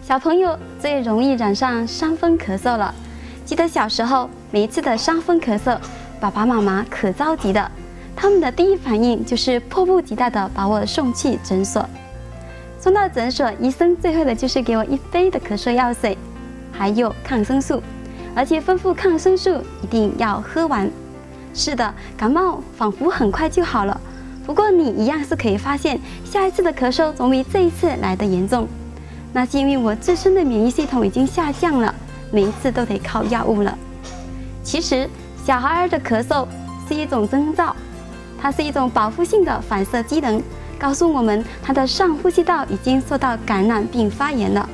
小朋友最容易染上伤风咳嗽了。记得小时候，每一次的伤风咳嗽，爸爸妈妈可着急的，他们的第一反应就是迫不及待的把我送去诊所。送到诊所，医生最后的就是给我1杯的咳嗽药水，还有抗生素，而且吩咐抗生素一定要喝完。是的，感冒仿佛很快就好了，不过你一样是可以发现，下一次的咳嗽总比这一次来得严重。那是因为我自身的免疫系统已经下降了，每一次都得靠药物了。其实，小孩儿的咳嗽是一种征兆，它是一种保护性的反射机能，告诉我们他的上呼吸道已经受到感染并发炎了，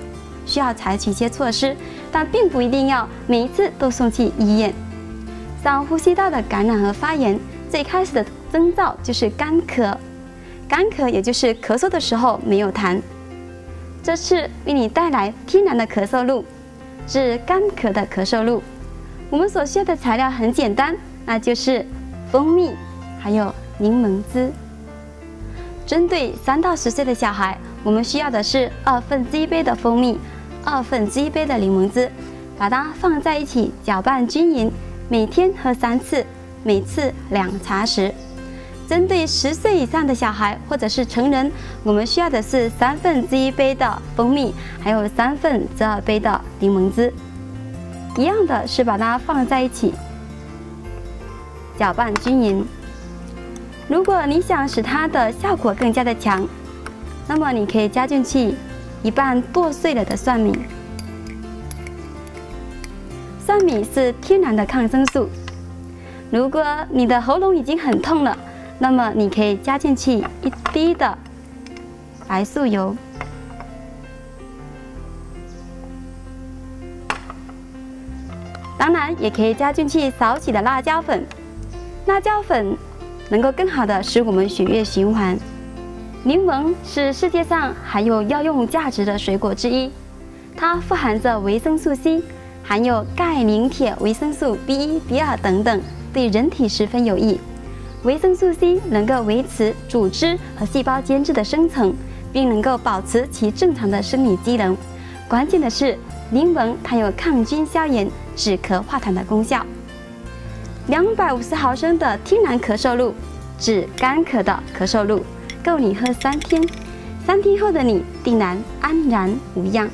需要采取一些措施，但并不一定要每一次都送去医院。上呼吸道的感染和发炎，最开始的征兆就是干咳，干咳也就是咳嗽的时候没有痰。这次为你带来天然的咳嗽露，治干咳的咳嗽露。我们所需要的材料很简单，那就是蜂蜜，还有柠檬汁。针对3到10岁的小孩，我们需要的是1/2杯的蜂蜜，1/2杯的柠檬汁，把它放在一起搅拌均匀，每天喝3次，每次2茶匙。针对10岁以上的小孩或者是成人，我们需要的是1/3杯的蜂蜜，还有2/3杯的柠檬汁。一样的是把它放在一起，搅拌均匀。如果你想使它的效果更加的强，那么你可以加进去1半剁碎了的蒜米。蒜米是天然的抗生素。如果你的喉咙已经很痛了，那么你可以加进去1滴的白素油，当然也可以加进去少许的辣椒粉。辣椒粉能够更好的使我们血液循环。柠檬是世界上含有药用价值的水果之一，它富含着维生素 C， 含有钙、磷、铁、维生素 B1、B2 等等，对人体十分有益。维生素 C 能够维持组织和细胞间质的生成，并能够保持其正常的生理机能。关键的是，柠檬它有抗菌消炎、止咳化痰的功效。250毫升的天然咳嗽露，治干咳的咳嗽露，够你喝3天。3天后的你定然安然无恙。